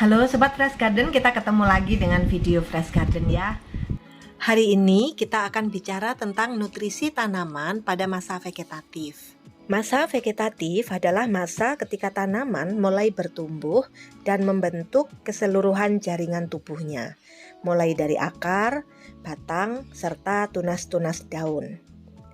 Halo Sobat Fresh Garden, kita ketemu lagi dengan video Fresh Garden ya. Hari ini kita akan bicara tentang nutrisi tanaman pada masa vegetatif. Masa vegetatif adalah masa ketika tanaman mulai bertumbuh dan membentuk keseluruhan jaringan tubuhnya, mulai dari akar, batang, serta tunas-tunas daun.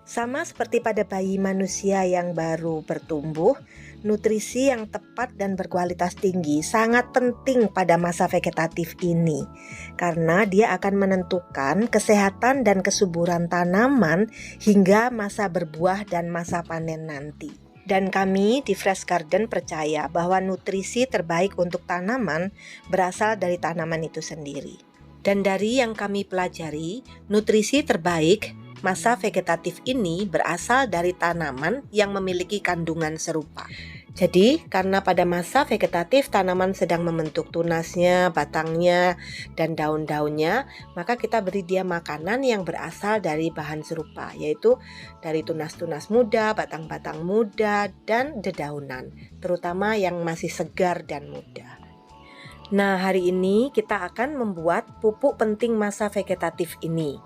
Sama seperti pada bayi manusia yang baru bertumbuh, nutrisi yang tepat dan berkualitas tinggi sangat penting pada masa vegetatif ini, karena dia akan menentukan kesehatan dan kesuburan tanaman hingga masa berbuah dan masa panen nanti. Dan kami di Fresh Garden percaya bahwa nutrisi terbaik untuk tanaman berasal dari tanaman itu sendiri. Dan dari yang kami pelajari, nutrisi terbaik masa vegetatif ini berasal dari tanaman yang memiliki kandungan serupa. Jadi, karena pada masa vegetatif tanaman sedang membentuk tunasnya, batangnya, dan daun-daunnya, maka kita beri dia makanan yang berasal dari bahan serupa, yaitu dari tunas-tunas muda, batang-batang muda, dan dedaunan, terutama yang masih segar dan muda. Nah, hari ini kita akan membuat pupuk penting masa vegetatif ini.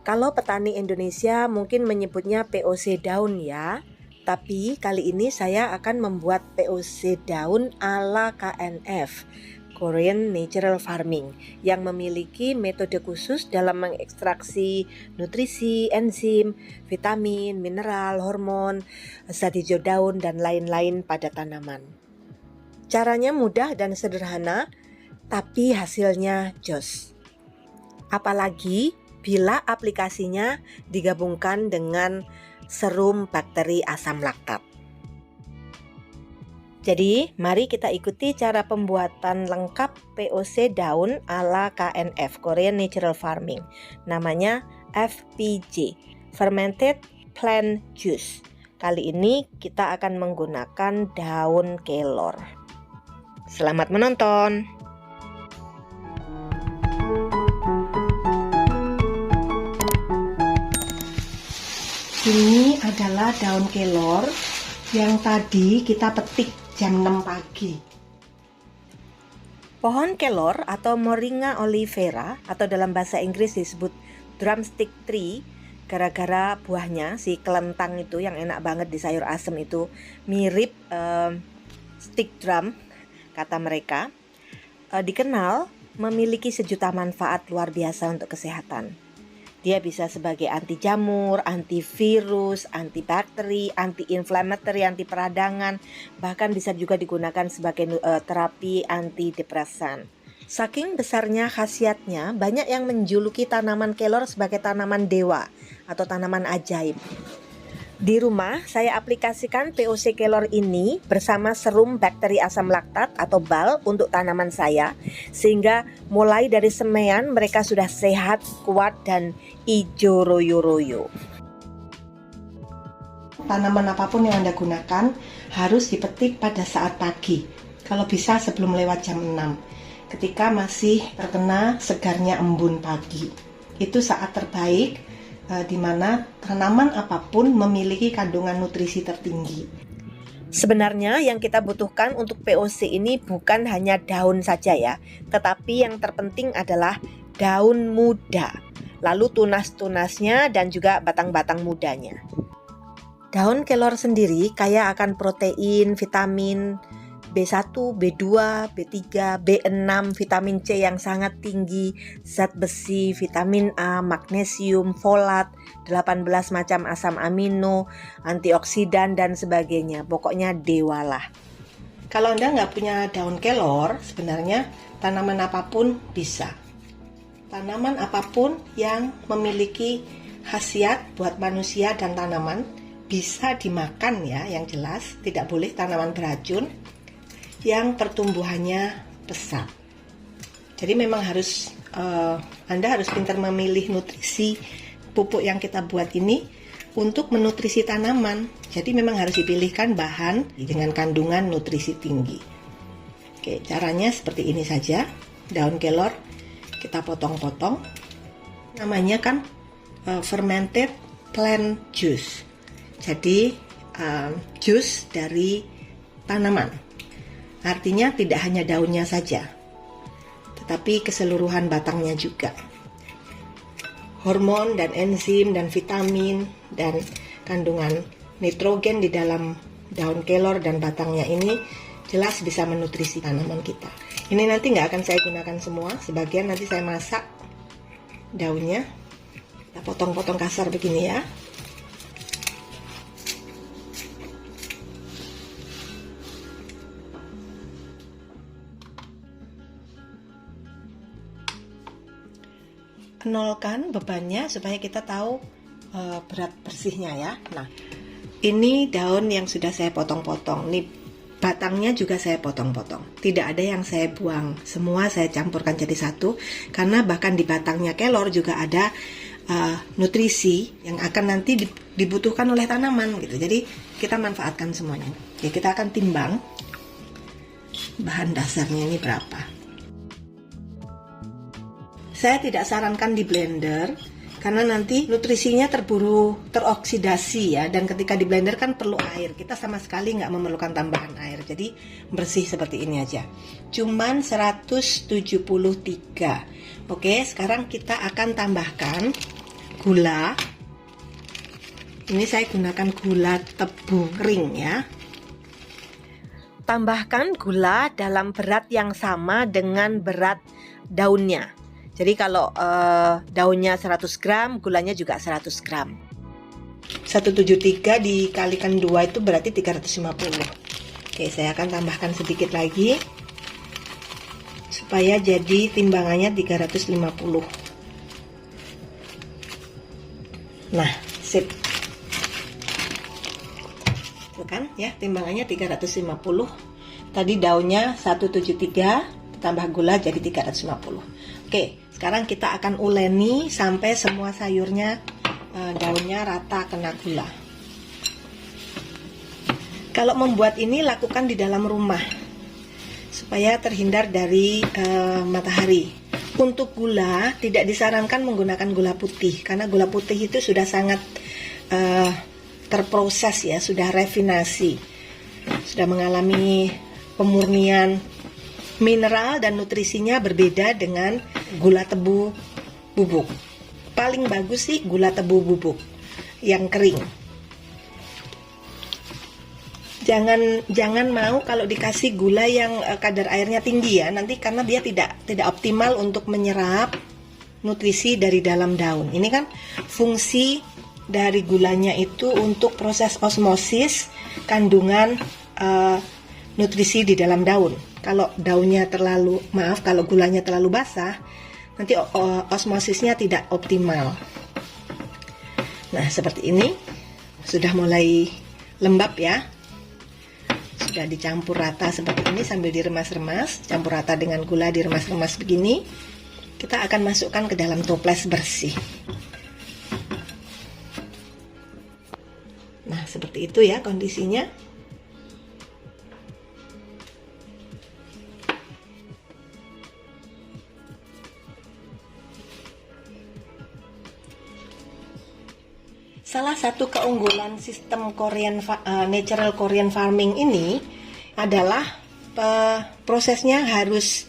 Kalau petani Indonesia mungkin menyebutnya POC daun ya, tapi kali ini saya akan membuat POC daun ala KNF, Korean Natural Farming, yang memiliki metode khusus dalam mengekstraksi nutrisi, enzim, vitamin, mineral, hormon, zat hijau daun, dan lain-lain pada tanaman. Caranya mudah dan sederhana, tapi hasilnya jos. Apalagi bila aplikasinya digabungkan dengan serum bakteri asam laktat. Jadi, mari kita ikuti cara pembuatan lengkap POC daun ala KNF, Korean Natural Farming. Namanya FPJ, Fermented Plant Juice. Kali ini kita akan menggunakan daun kelor. Selamat menonton! Ini adalah daun kelor yang tadi kita petik jam 6 pagi. Pohon kelor atau Moringa oleifera atau dalam bahasa Inggris disebut drumstick tree, gara-gara buahnya si kelentang itu yang enak banget di sayur asem itu mirip stick drum kata mereka, dikenal memiliki sejuta manfaat luar biasa untuk kesehatan. Dia bisa sebagai anti jamur, antivirus, antibakteri, anti-inflammatory, anti peradangan, bahkan bisa juga digunakan sebagai terapi antidepresan. Saking besarnya khasiatnya, banyak yang menjuluki tanaman kelor sebagai tanaman dewa atau tanaman ajaib. Di rumah, saya aplikasikan POC kelor ini bersama serum bakteri asam laktat atau BAL untuk tanaman saya, sehingga mulai dari semaian mereka sudah sehat, kuat, dan ijo royo-royo. Tanaman apapun yang Anda gunakan harus dipetik pada saat pagi, kalau bisa sebelum lewat jam 6, ketika masih terkena segarnya embun pagi. Itu saat terbaik di mana tanaman apapun memiliki kandungan nutrisi tertinggi. Sebenarnya yang kita butuhkan untuk POC ini bukan hanya daun saja ya, tetapi yang terpenting adalah daun muda, lalu tunas-tunasnya dan juga batang-batang mudanya. Daun kelor sendiri kaya akan protein, vitamin B1, B2, B3, B6, vitamin C yang sangat tinggi, zat besi, vitamin A, magnesium, folat, 18 macam asam amino, antioksidan, dan sebagainya. Pokoknya dewa lah. Kalau Anda nggak punya daun kelor, sebenarnya tanaman apapun bisa. Tanaman apapun yang memiliki khasiat buat manusia dan tanaman bisa dimakan ya, yang jelas tidak boleh tanaman beracun yang pertumbuhannya pesat. Jadi memang harus Anda harus pintar memilih nutrisi pupuk yang kita buat ini untuk menutrisi tanaman. Jadi memang harus dipilihkan bahan dengan kandungan nutrisi tinggi. Oke, caranya seperti ini saja. Daun kelor kita potong-potong. Namanya kan fermented plant juice. Jadi jus dari tanaman. Artinya tidak hanya daunnya saja, tapi keseluruhan batangnya juga. Hormon dan enzim dan vitamin dan kandungan nitrogen di dalam daun kelor dan batangnya ini jelas bisa menutrisi tanaman kita. Ini nanti nggak akan saya gunakan semua, sebagian nanti saya masak daunnya. Kita potong-potong kasar begini ya. Nolkan bebannya supaya kita tahu berat bersihnya ya. Nah, ini daun yang sudah saya potong-potong. Nih batangnya juga saya potong-potong. Tidak ada yang saya buang. Semua saya campurkan jadi satu karena bahkan di batangnya kelor juga ada nutrisi yang akan nanti dibutuhkan oleh tanaman gitu. Jadi kita manfaatkan semuanya. Ya, kita akan timbang bahan dasarnya ini berapa. Saya tidak sarankan di blender karena nanti nutrisinya terburu teroksidasi ya, dan ketika di blender kan perlu air. Kita sama sekali nggak memerlukan tambahan air, jadi bersih seperti ini aja. Cuman 173. Oke, sekarang kita akan tambahkan gula. Ini saya gunakan gula tebu kering ya. Tambahkan gula dalam berat yang sama dengan berat daunnya. Jadi kalau daunnya 100 gram, gulanya juga 100 gram. 173 dikalikan 2 itu berarti 350. Oke, saya akan tambahkan sedikit lagi supaya jadi timbangannya 350. Nah, sip. Itu kan ya, timbangannya 350. Tadi daunnya 173 tambah gula jadi 350. Oke, sekarang kita akan uleni sampai semua sayurnya daunnya rata kena gula. Kalau membuat ini lakukan di dalam rumah supaya terhindar dari matahari. Untuk gula tidak disarankan menggunakan gula putih karena gula putih itu sudah sangat terproses ya, sudah refinasi, sudah mengalami pemurnian. Mineral dan nutrisinya berbeda dengan gula tebu bubuk. Paling bagus sih gula tebu bubuk yang kering. Jangan mau kalau dikasih gula yang kadar airnya tinggi ya, nanti karena dia tidak optimal untuk menyerap nutrisi dari dalam daun. Ini kan fungsi dari gulanya itu untuk proses osmosis kandungan nutrisi di dalam daun. Kalau daunnya kalau gulanya terlalu basah, nanti osmosisnya tidak optimal. Nah, seperti ini sudah mulai lembab ya. Sudah dicampur rata seperti ini sambil diremas-remas, campur rata dengan gula, diremas-remas begini. Kita akan masukkan ke dalam toples bersih. Nah, seperti itu ya kondisinya. Salah satu keunggulan sistem natural Korean farming ini adalah prosesnya harus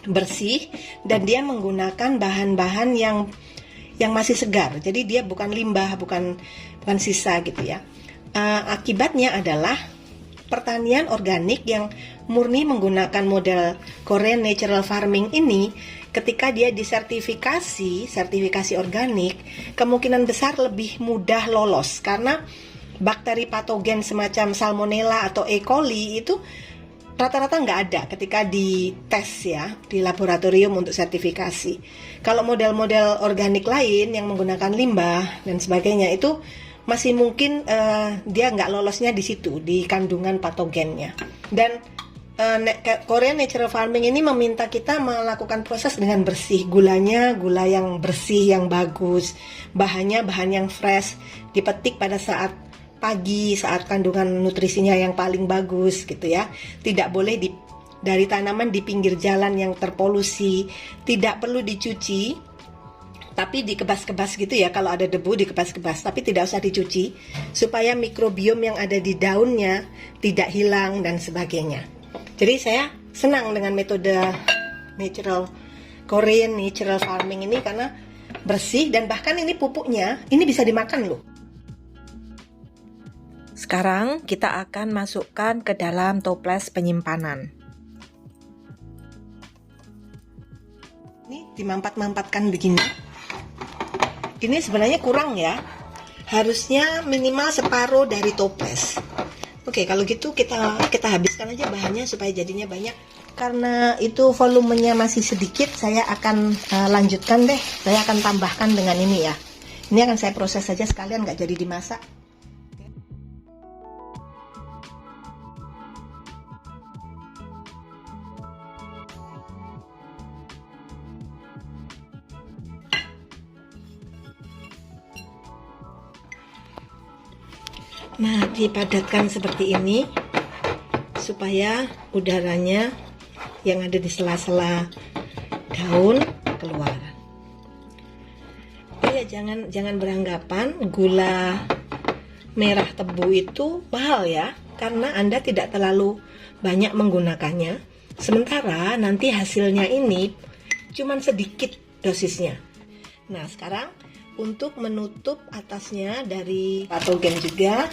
bersih dan dia menggunakan bahan-bahan yang masih segar. Jadi dia bukan limbah, bukan sisa gitu ya. Akibatnya adalah pertanian organik yang murni menggunakan model Korean natural farming ini, ketika dia sertifikasi organik, kemungkinan besar lebih mudah lolos karena bakteri patogen semacam Salmonella atau E. coli itu rata-rata nggak ada ketika dites ya di laboratorium untuk sertifikasi. Kalau model-model organik lain yang menggunakan limbah dan sebagainya itu masih mungkin dia nggak lolosnya di situ, di kandungan patogennya. Dan Korean natural farming ini meminta kita melakukan proses dengan bersih. Gulanya gula yang bersih, yang bagus, bahannya bahan yang fresh, dipetik pada saat pagi, saat kandungan nutrisinya yang paling bagus gitu ya. Tidak boleh dari tanaman di pinggir jalan yang terpolusi, tidak perlu dicuci, tapi dikebas-kebas gitu ya. Kalau ada debu dikebas-kebas, tapi tidak usah dicuci supaya mikrobiom yang ada di daunnya tidak hilang dan sebagainya. Jadi saya senang dengan metode natural Korean natural farming ini karena bersih dan bahkan ini pupuknya ini bisa dimakan loh. Sekarang kita akan masukkan ke dalam toples penyimpanan. Ini dimampat-mampatkan begini. Ini sebenarnya kurang ya. Harusnya minimal separuh dari toples. Oke, kalau gitu kita habiskan aja bahannya supaya jadinya banyak. Karena itu volumenya masih sedikit, saya akan lanjutkan deh. Saya akan tambahkan dengan ini ya. Ini akan saya proses saja sekalian, nggak jadi dimasak. Nah, dipadatkan seperti ini supaya udaranya yang ada di sela-sela daun keluar. Oh ya, jangan beranggapan gula merah tebu itu mahal ya, karena Anda tidak terlalu banyak menggunakannya. Sementara nanti hasilnya ini cuman sedikit dosisnya. Nah, sekarang untuk menutup atasnya dari patogen juga,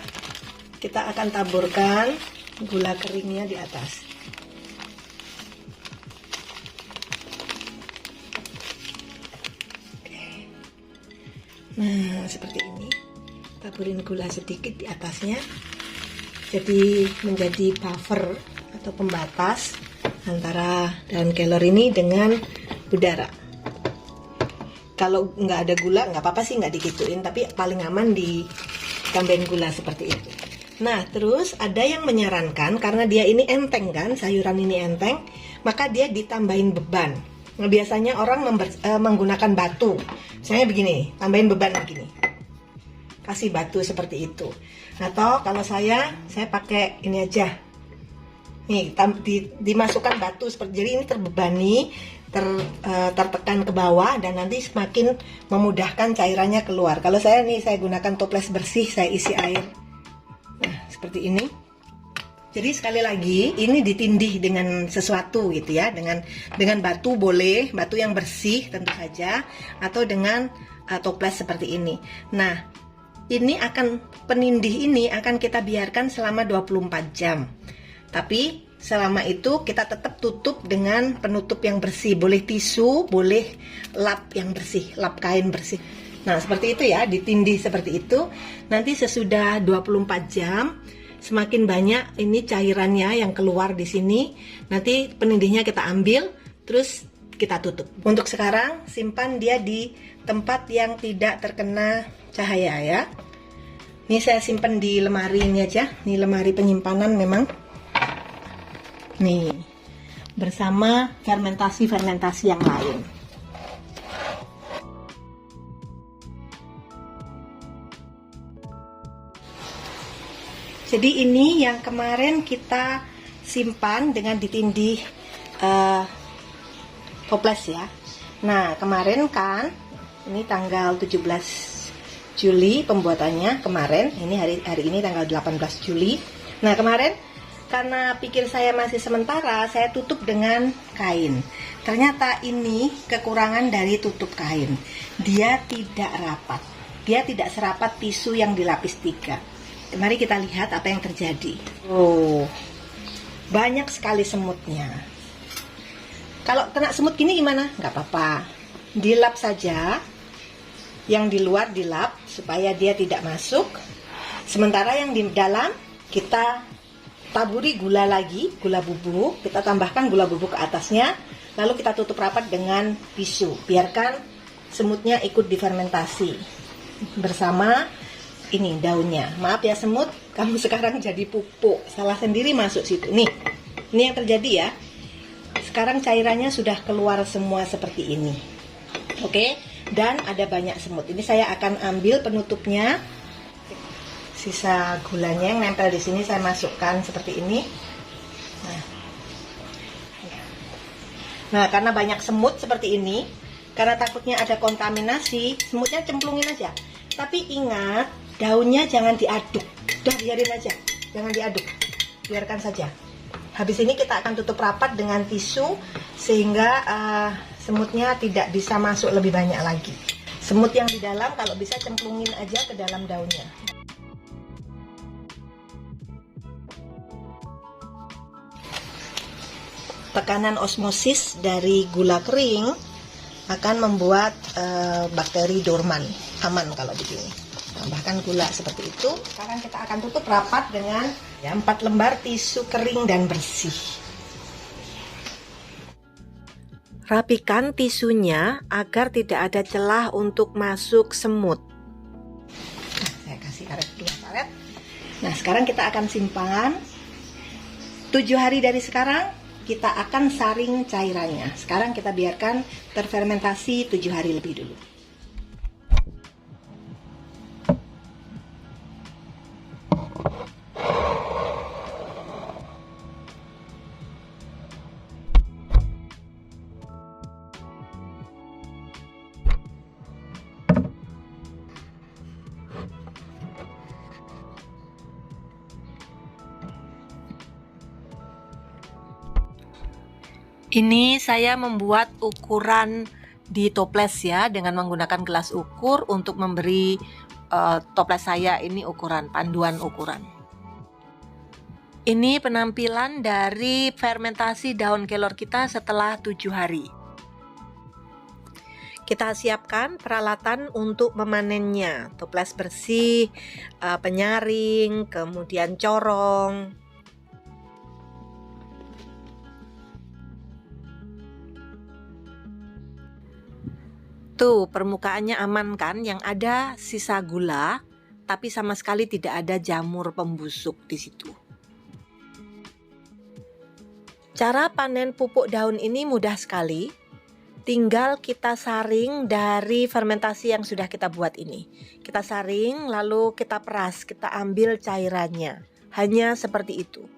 kita akan taburkan gula keringnya di atas. Nah, seperti ini. Taburin gula sedikit di atasnya. Jadi menjadi buffer atau pembatas antara daun kelor ini dengan udara. Kalau nggak ada gula, nggak apa-apa sih nggak digituin, tapi paling aman ditambahin gula seperti itu. Nah, terus ada yang menyarankan, karena dia ini enteng kan, sayuran ini enteng, maka dia ditambahin beban. Nah, biasanya orang menggunakan batu. Misalnya begini, tambahin beban begini. Kasih batu seperti itu. Atau kalau saya pakai ini aja. Nih, dimasukkan batu seperti, jadi ini terbebani, tertekan ke bawah dan nanti semakin memudahkan cairannya keluar. Kalau saya gunakan toples bersih, saya isi air. Nah, seperti ini. Jadi sekali lagi ini ditindih dengan sesuatu gitu ya, dengan batu boleh, batu yang bersih tentu saja, atau dengan toples seperti ini. Nah, penindih ini akan kita biarkan selama 24 jam. Tapi selama itu kita tetap tutup dengan penutup yang bersih. Boleh tisu, boleh lap yang bersih, lap kain bersih. Nah, seperti itu ya, ditindih seperti itu. Nanti sesudah 24 jam, semakin banyak ini cairannya yang keluar di sini. Nanti penindihnya kita ambil, terus kita tutup. Untuk sekarang, simpan dia di tempat yang tidak terkena cahaya ya. Ini saya simpan di lemari ini aja. Ini lemari penyimpanan memang. Nih, bersama fermentasi yang lain. Jadi ini yang kemarin kita simpan dengan ditindih toples ya. Nah, kemarin kan ini tanggal 17 Juli pembuatannya kemarin. Ini hari ini tanggal 18 Juli. Nah, kemarin karena pikir saya masih sementara, saya tutup dengan kain. Ternyata ini kekurangan dari tutup kain. Dia tidak rapat. Dia tidak serapat tisu yang dilapis 3. Mari kita lihat apa yang terjadi. Oh, banyak sekali semutnya. Kalau kena semut gini gimana? Nggak apa-apa. Dilap saja. Yang di luar dilap supaya dia tidak masuk. Sementara yang di dalam kita taburi gula lagi, gula bubuk, kita tambahkan gula bubuk ke atasnya, lalu kita tutup rapat dengan tisu. Biarkan semutnya ikut difermentasi bersama ini daunnya. Maaf ya semut, kamu sekarang jadi pupuk, salah sendiri masuk situ. Nih, ini yang terjadi ya. Sekarang cairannya sudah keluar semua seperti ini. Oke, dan ada banyak semut. Ini saya akan ambil penutupnya. Sisa gulanya yang nempel di sini saya masukkan seperti ini. Nah, karena banyak semut seperti ini, karena takutnya ada kontaminasi, semutnya cemplungin aja. Tapi ingat, daunnya jangan diaduk. Udah biarin aja, jangan diaduk. Biarkan saja. Habis ini kita akan tutup rapat dengan tisu sehingga semutnya tidak bisa masuk lebih banyak lagi. Semut yang di dalam kalau bisa cemplungin aja ke dalam daunnya. Tekanan osmosis dari gula kering akan membuat bakteri dorman aman kalau begini. Tambahkan gula seperti itu. Sekarang kita akan tutup rapat dengan 4 lembar tisu kering dan bersih. Rapikan tisunya agar tidak ada celah untuk masuk semut. Nah, saya kasih karet 2 karet. Nah, sekarang kita akan simpan. 7 hari dari sekarang kita akan saring cairannya. Sekarang kita biarkan terfermentasi 7 hari lebih dulu. Ini saya membuat ukuran di toples ya, dengan menggunakan gelas ukur untuk memberi toples saya ini ukuran, panduan ukuran. Ini penampilan dari fermentasi daun kelor kita setelah 7 hari. Kita siapkan peralatan untuk memanennya, toples bersih, penyaring, kemudian corong. Tuh, permukaannya aman kan? Yang ada sisa gula, tapi sama sekali tidak ada jamur pembusuk di situ. Cara panen pupuk daun ini mudah sekali. Tinggal kita saring dari fermentasi yang sudah kita buat ini. Kita saring, lalu kita peras, kita ambil cairannya. Hanya seperti itu.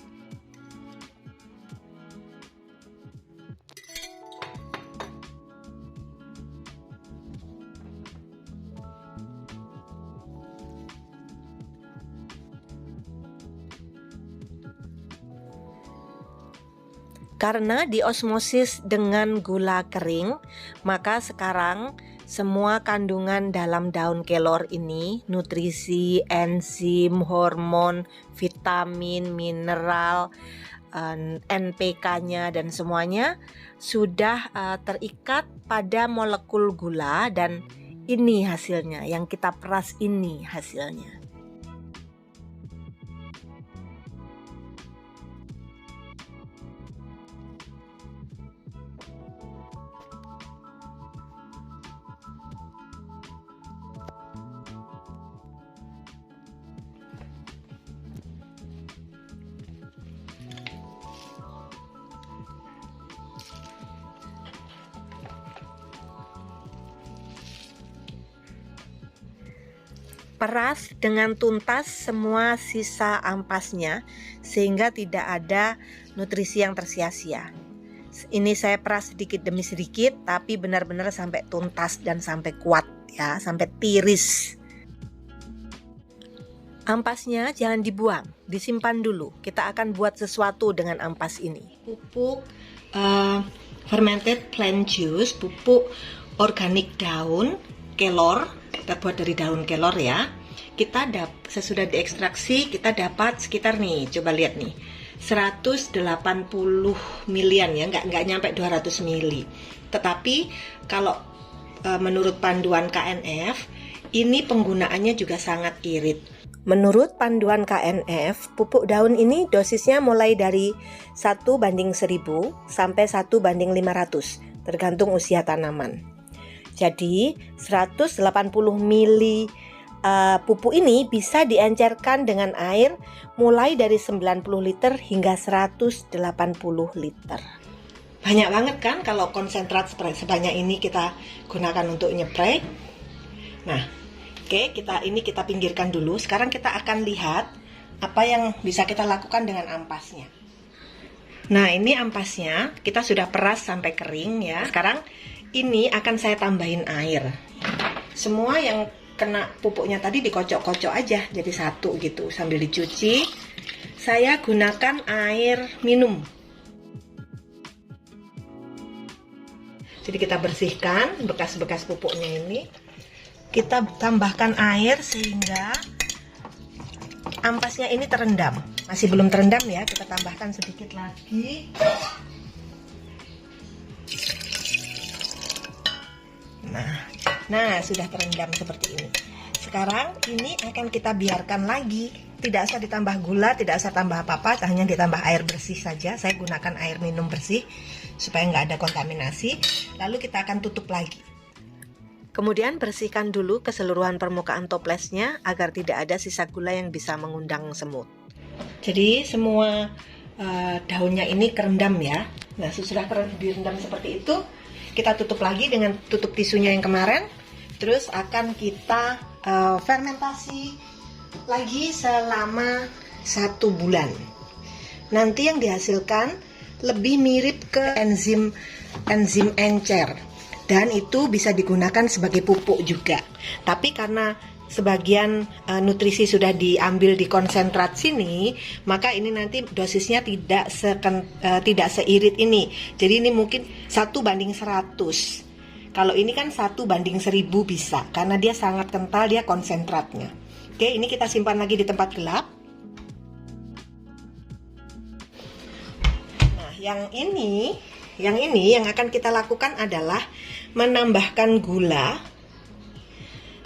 Karena diosmosis dengan gula kering, maka sekarang semua kandungan dalam daun kelor ini, nutrisi, enzim, hormon, vitamin, mineral, NPK-nya dan semuanya sudah terikat pada molekul gula, dan ini hasilnya, yang kita peras ini hasilnya. Peras dengan tuntas semua sisa ampasnya sehingga tidak ada nutrisi yang tersia-sia. Ini saya peras sedikit demi sedikit, tapi benar-benar sampai tuntas dan sampai kuat ya, sampai tiris. Ampasnya jangan dibuang, disimpan dulu. Kita akan buat sesuatu dengan ampas ini. Pupuk fermented plant juice, pupuk organik daun kelor, terbuat dari daun kelor ya. Sesudah diekstraksi kita dapat sekitar nih, coba lihat nih, 180 milian ya, nggak nyampe 200 mili. Tetapi kalau menurut panduan KNF, ini penggunaannya juga sangat irit. Menurut panduan KNF, pupuk daun ini dosisnya mulai dari 1:1000 sampai 1:500, tergantung usia tanaman. Jadi 180 mili pupuk ini bisa diencerkan dengan air mulai dari 90 liter hingga 180 liter. Banyak banget kan kalau konsentrat sebanyak ini kita gunakan untuk nyepray. Nah, oke, kita pinggirkan dulu. Sekarang kita akan lihat apa yang bisa kita lakukan dengan ampasnya. Nah, ini ampasnya kita sudah peras sampai kering ya. Sekarang ini akan saya tambahin air. Semua yang kena pupuknya tadi dikocok-kocok aja jadi satu gitu sambil dicuci. Saya gunakan air minum. Jadi kita bersihkan bekas-bekas pupuknya ini. Kita tambahkan air sehingga ampasnya ini terendam. Masih belum terendam ya, kita tambahkan sedikit lagi. Nah, sudah terendam seperti ini. Sekarang ini akan kita biarkan lagi. Tidak usah ditambah gula, tidak usah tambah apa-apa, hanya ditambah air bersih saja. Saya gunakan air minum bersih supaya nggak ada kontaminasi. Lalu kita akan tutup lagi. Kemudian bersihkan dulu keseluruhan permukaan toplesnya agar tidak ada sisa gula yang bisa mengundang semut. Jadi semua daunnya ini kerendam ya. Nah, sesudah direndam seperti itu, kita tutup lagi dengan tutup tisunya yang kemarin. Terus akan kita fermentasi lagi selama 1 bulan. Nanti yang dihasilkan lebih mirip ke enzim encer, dan itu bisa digunakan sebagai pupuk juga. Tapi karena sebagian nutrisi sudah diambil di konsentrat sini, maka ini nanti dosisnya tidak seirit ini. Jadi ini mungkin 1:100. Kalau ini kan 1:1000 bisa, karena dia sangat kental, dia konsentratnya. Oke, ini kita simpan lagi di tempat gelap. Nah, yang ini yang akan kita lakukan adalah menambahkan gula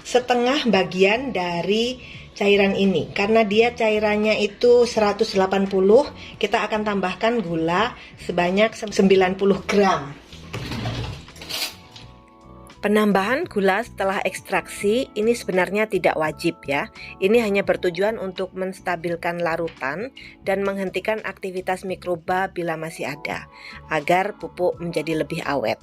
setengah bagian dari cairan ini. Karena dia cairannya itu 180, kita akan tambahkan gula sebanyak 90 gram. Penambahan gula setelah ekstraksi ini sebenarnya tidak wajib ya. Ini hanya bertujuan untuk menstabilkan larutan dan menghentikan aktivitas mikroba bila masih ada, agar pupuk menjadi lebih awet.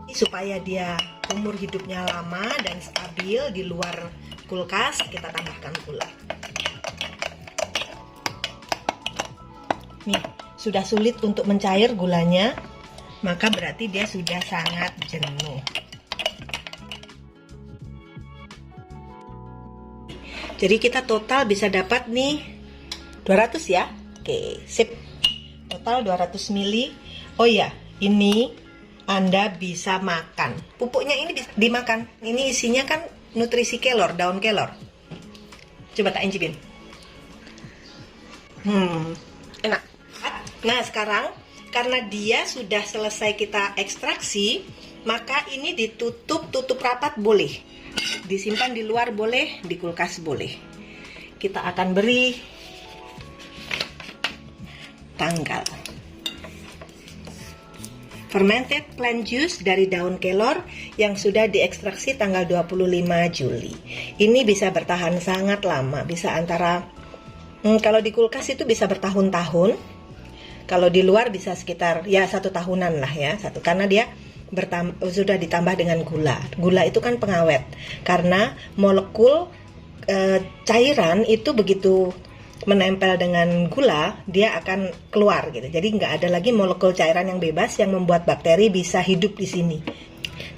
Supaya dia umur hidupnya lama dan stabil di luar kulkas, kita tambahkan gula. Nih, sudah sulit untuk mencair gulanya, maka berarti dia sudah sangat jenuh. Jadi kita total bisa dapat nih 200 ya. Oke, sip. Total 200 ml. Oh ya, ini Anda bisa makan. Pupuknya ini bisa dimakan. Ini isinya kan nutrisi kelor, daun kelor. Coba tak incipin. Enak. Nah, sekarang karena dia sudah selesai kita ekstraksi, maka ini tutup rapat boleh. Disimpan di luar boleh, di kulkas boleh. Kita akan beri tanggal. Fermented plant juice dari daun kelor yang sudah diekstraksi tanggal 25 Juli. Ini bisa bertahan sangat lama, bisa antara kalau di kulkas itu bisa bertahun-tahun. Kalau di luar bisa sekitar ya 1 tahunan lah ya, karena dia sudah ditambah dengan gula. Gula itu kan pengawet, karena molekul cairan itu begitu menempel dengan gula, dia akan keluar gitu. Jadi nggak ada lagi molekul cairan yang bebas yang membuat bakteri bisa hidup di sini.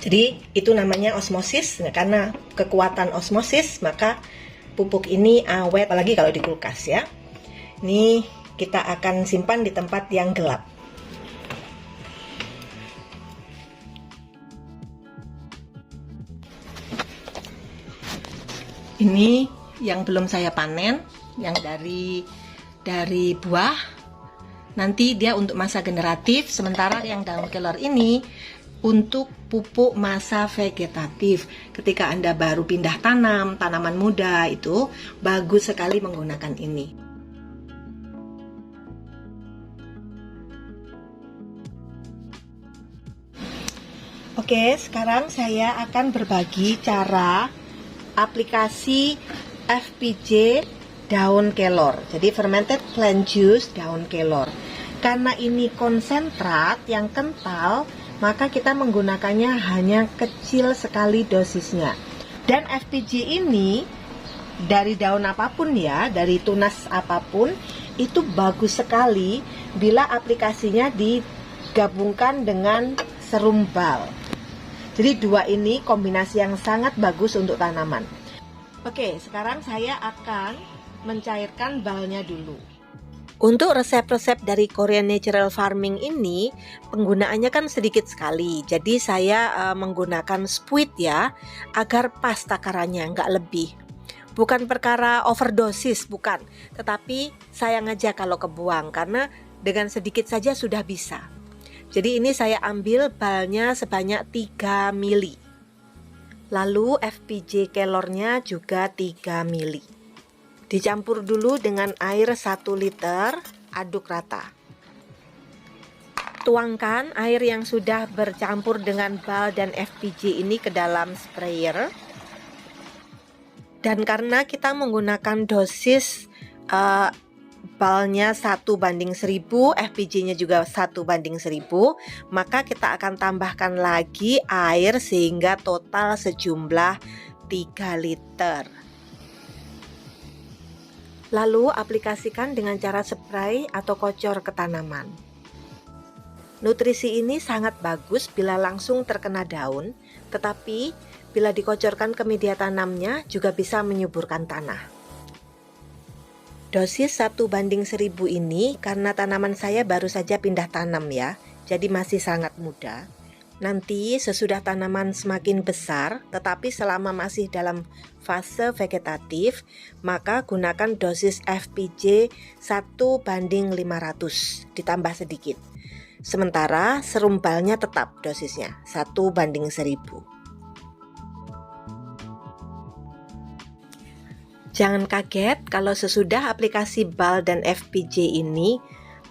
Jadi itu namanya osmosis. Nah, karena kekuatan osmosis, maka pupuk ini awet, apalagi kalau di kulkas ya. Ini kita akan simpan di tempat yang gelap. Ini yang belum saya panen, yang dari buah. Nanti dia untuk masa generatif, sementara yang daun kelor ini untuk pupuk masa vegetatif. Ketika Anda baru pindah tanam, tanaman muda itu bagus sekali menggunakan ini. Oke, sekarang saya akan berbagi cara aplikasi FPJ daun kelor. Jadi fermented plant juice daun kelor. Karena ini konsentrat yang kental, maka kita menggunakannya hanya kecil sekali dosisnya. Dan FPJ ini dari daun apapun ya, dari tunas apapun, itu bagus sekali bila aplikasinya digabungkan dengan serum bal. Jadi dua ini kombinasi yang sangat bagus untuk tanaman. Oke, sekarang saya akan mencairkan balnya dulu. Untuk resep-resep dari Korean Natural Farming ini penggunaannya kan sedikit sekali. Jadi saya menggunakan spuit ya, agar pas takarannya, nggak lebih. Bukan perkara overdosis, bukan. Tetapi sayang aja kalau kebuang, karena dengan sedikit saja sudah bisa. Jadi ini saya ambil balnya sebanyak 3 mili. Lalu FPJ kelornya juga 3 mili. Dicampur dulu dengan air 1 liter, aduk rata. Tuangkan air yang sudah bercampur dengan bal dan FPJ ini ke dalam sprayer. Dan karena kita menggunakan dosis balnya 1:1000, FPJ-nya juga 1:1000, maka kita akan tambahkan lagi air sehingga total sejumlah 3 liter. Lalu aplikasikan dengan cara spray atau kocor ke tanaman. Nutrisi ini sangat bagus bila langsung terkena daun, tetapi bila dikocorkan ke media tanamnya juga bisa menyuburkan tanah. Dosis 1:1000 ini karena tanaman saya baru saja pindah tanam ya, jadi masih sangat muda. Nanti sesudah tanaman semakin besar, tetapi selama masih dalam fase vegetatif, maka gunakan dosis FPJ 1:500, ditambah sedikit. Sementara serum balnya tetap dosisnya 1:1000. Jangan kaget kalau sesudah aplikasi bal dan FPJ ini,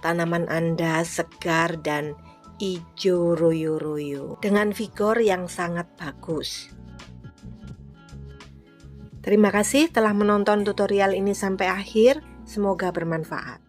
tanaman Anda segar dan ijo royo-royo dengan vigor yang sangat bagus. Terima kasih telah menonton tutorial ini sampai akhir, semoga bermanfaat.